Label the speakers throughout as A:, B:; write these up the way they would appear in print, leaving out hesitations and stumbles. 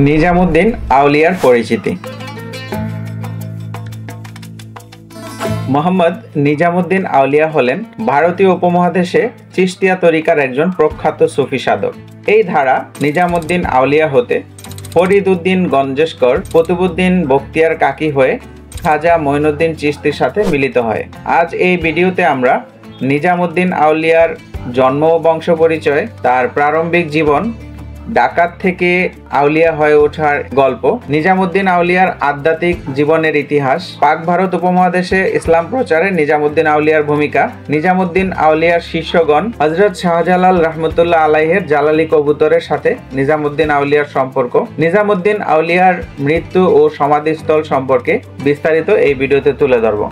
A: নিজামুদ্দিন আউলিয়ার পরিচিতি। মোহাম্মদ নিজামুদ্দিন আউলিয়া হলেন ভারতীয় উপমহাদেশে চিশতিয়া তরিকার একজন প্রখ্যাত সুফি সাধক। এই ধারা নিজামুদ্দিন আউলিয়া হতে ফরিদ উদ্দিন গঞ্জেশকর কুতুবউদ্দিন বখতিয়ার কাকি হয়ে খাজা মঈনুদ্দিন চিশতির সাথে মিলিত হয়। আজ এই ভিডিওতে আমরা নিজামুদ্দিন আউলিয়ার জন্ম ও বংশ পরিচয়, তার প্রারম্ভিক জীবন, ডাকাত থেকে আউলিয়া হয়ে ওঠার গল্প, নিজামুদ্দিন আউলিয়ার আধ্যাত্মিক জীবনের ইতিহাস, পাক ভারত উপমহাদেশে ইসলাম প্রচারে নিজামুদ্দিন আউলিয়ার ভূমিকা, নিজামুদ্দিন আউলিয়ার শিষ্যগণ হযরত শাহজালাল রাহমাতুল্লাহ আলাইহির জালালি কবুতরের সাথে নিজামুদ্দিন আউলিয়ার সম্পর্ক, নিজামুদ্দিন আউলিয়ার মৃত্যু ও সমাধিস্থল সম্পর্কে বিস্তারিত এই ভিডিওতে তুলে ধরব।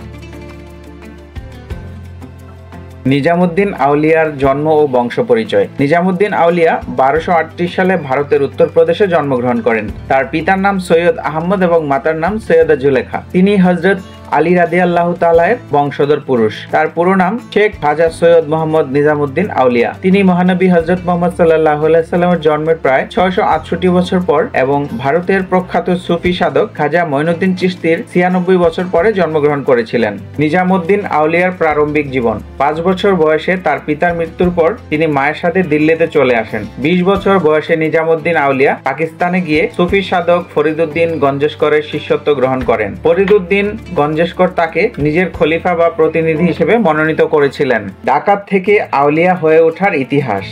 A: নিজামুদ্দিন আউলিয়ার জন্ম ও বংশ পরিচয়। নিজামুদ্দিন আউলিয়া 1238 সালে ভারতের উত্তরপ্রদেশে জন্মগ্রহণ করেন। তার পিতার নাম সৈয়দ আহমদ এবং মাতার নাম সৈয়দা জুলেখা। তিনি হযরত আলী রাদিয়াল্লাহু তাআলা এর বংশধর পুরুষ। তার পুরো নাম শেখ খাজা সৈয়দ মোহাম্মদ নিজামুদ্দিন আউলিয়া। তিনি মহানবী হযরত মুহাম্মদ সাল্লাল্লাহু আলাইহি সাল্লামের জন্মের প্রায় 668 বছর পর এবং ভারতের প্রখ্যাত সুফি সাধক খাজা মঈনুদ্দিন চিশতির 96 বছর পরে জন্মগ্রহণ করেছিলেন। নিজামুদ্দিন আউলিয়ার প্রারম্ভিক জীবন। 5 বছর বয়সে তার পিতার মৃত্যুর পর তিনি মায়ের সাথে দিল্লিতে চলে আসেন। 20 বছর বয়সে নিজামুদ্দিন আউলিয়া পাকিস্তানে গিয়ে সুফি সাধক ফরিদ উদ্দিন গঞ্জেশকরের শিষ্যত্ব গ্রহণ করেন। ফরিদ উদ্দিন গঞ্জেশকর তাকে নিজের খলিফা বা প্রতিনিধি হিসেবে মনোনীত করেছিলেন। ডাকাত থেকে আউলিয়া হয়ে ওঠার ইতিহাস।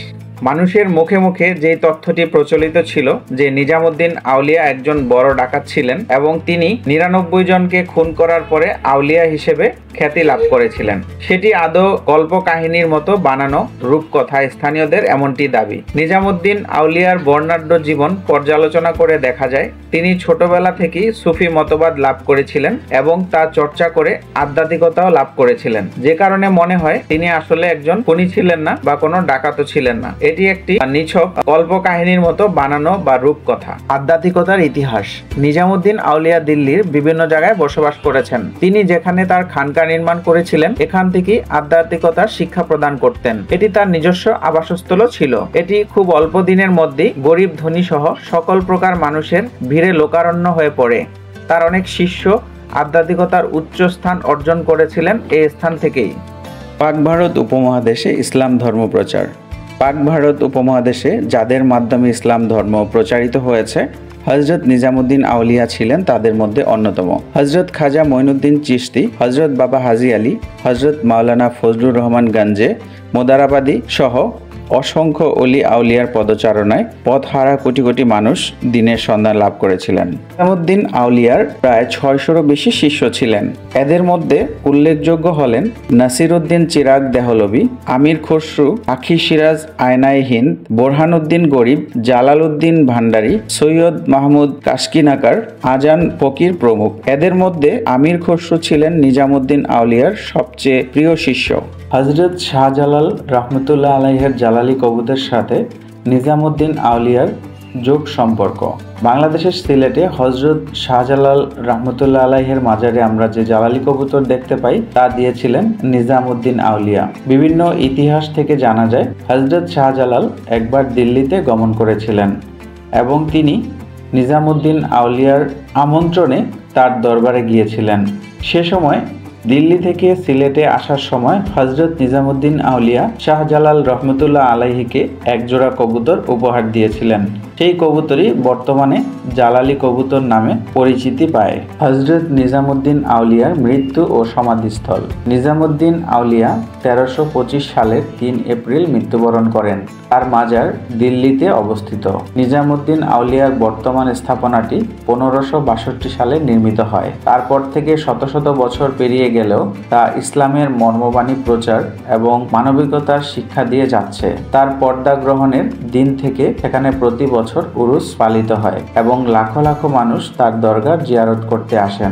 A: মানুষের মুখে মুখে যে তথ্যটি প্রচলিত ছিল যে নিজামুদ্দিন আউলিয়া একজন বড় ডাকাত ছিলেন এবং তিনি 99 জনকে খুন করার পরে আউলিয়া হিসেবে খ্যাতি লাভ করেছিলেন, সেটি আদৌ গল্প কাহিনীর মতো বানানো রূপকথা। স্থানীয়দের এমনটি দাবি। নিজামুদ্দিন আউলিয়ার বর্ণাঢ্য জীবন পর্যালোচনা করে দেখা যায় তিনি ছোটবেলা থেকেই সুফি মতবাদ লাভ করেছিলেন এবং তা চর্চা করে আধ্যাত্মিকতাও লাভ করেছিলেন, যে কারণে মনে হয় তিনি আসলে একজন খুনি ছিলেন না বা কোনো ডাকাতও ছিলেন না। এটি একটি নিছক গল্প কাহিনীর মতো বানানো বা রূপকথা। আধ্যাত্মিকতার ইতিহাস। নিজামুদ্দিন আউলিয়া দিল্লির বিভিন্ন জায়গায় বসবাস করেছেন। তিনি যেখানে তার খানকা নির্মাণ করেছিলেন এখান থেকে আধ্যাত্মিকতার শিক্ষা প্রদান করতেন। এটি তার নিজস্ব আবাসস্থলও ছিল। এটি খুব অল্প দিনের মধ্যেই গরিব ধনী সহ সকল প্রকার মানুষের ভিড়ে লোকারণ্য হয়ে পড়ে। তার অনেক শিষ্য আধ্যাত্মিকতার উচ্চ স্থান অর্জন করেছিলেন এই স্থান থেকেই। পাক ভারত উপমহাদেশে ইসলাম ধর্ম প্রচার। পাক ভারত উপমহাদেশে যাদের মাধ্যমে ইসলাম ধর্ম প্রচারিত হয়েছে হযরত নিজামুদ্দিন আউলিয়া ছিলেন তাদের মধ্যে অন্যতম। হযরত খাজা মঈনুদ্দিন চিশতি, হযরত বাবা হাজী আলী, হযরত মাওলানা ফজলুর রহমান গঞ্জে মোদারাবাদী সহ অসংখ্য অলি আউলিয়ার পদচারণায় পথহারা কোটি কোটি মানুষ দিনের সন্ধান লাভ করেছিলেন। নিজামুদ্দিন আউলিয়ার প্রায় 600-রও বেশি শিষ্য ছিলেন। এদের মধ্যে উল্লেখযোগ্য হলেন নাসিরউদ্দিন চিরাগ দেহলভী, আমির খসরু, আখি সিরাজ আয়নায়ে হিন্দ, বোরহানউদ্দিন গরিব, জালালউদ্দিন ভান্ডারী, সৈয়দ মাহমুদ কাশকিনাকার, আজান ফকির প্রমুখ। এদের মধ্যে আমির খসরু ছিলেন নিজামুদ্দিন আউলিয়ার সবচেয়ে প্রিয় শিষ্য। হযরত শাহজালাল রাহমাতুল্লাহ আলাইহির জালালি কবুতরের সাথে নিজামুদ্দিন আউলিয়ার যোগ সম্পর্ক। বাংলাদেশের সিলেটে হযরত শাহজালাল রাহমাতুল্লাহ আলাইহির মাজারে আমরা যে জালালি কবুতর দেখতে পাই তা দিয়েছিলেন নিজামুদ্দিন আউলিয়া। বিভিন্ন ইতিহাস থেকে জানা যায় হযরত শাহজালাল একবার দিল্লিতে গমন করেছিলেন এবং তিনি নিজামুদ্দিন আউলিয়ার আমন্ত্রণে তার দরবারে গিয়েছিলেন। সে সময় দিল্লি থেকে সিলেটে আসার সময় হযরত নিজামুদ্দিন আউলিয়া শাহজালাল রহমতুল্লাহ আলাইহিকে একজোড়া কবুতর উপহার দিয়েছিলেন। সেই কবুতরই বর্তমানে জালালি কবুতর নামে পরিচিতি পায়। হযরত নিজামুদ্দিন আউলিয়ার মৃত্যু ও সমাধিস্থল। নিজামুদ্দিন আউলিয়া 1325 সালের 3 এপ্রিল মৃত্যুবরণ করেন। তার মাজার দিল্লিতে অবস্থিত। নিজামুদ্দিন আউলিয়ার বর্তমান স্থাপনাটি 1562 সালে নির্মিত হয়। তারপর থেকে শত শত বছর পেরিয়ে গেলেও তা ইসলামের মর্মবাণী প্রচার এবং মানবিকতার শিক্ষা দিয়ে যাচ্ছে। তার পর্দা গ্রহণের দিন থেকে এখানে প্রতি বছর উরুস পালিত হয় এবং লাখো লাখো মানুষ তার দরগার জিয়ারত করতে আসেন।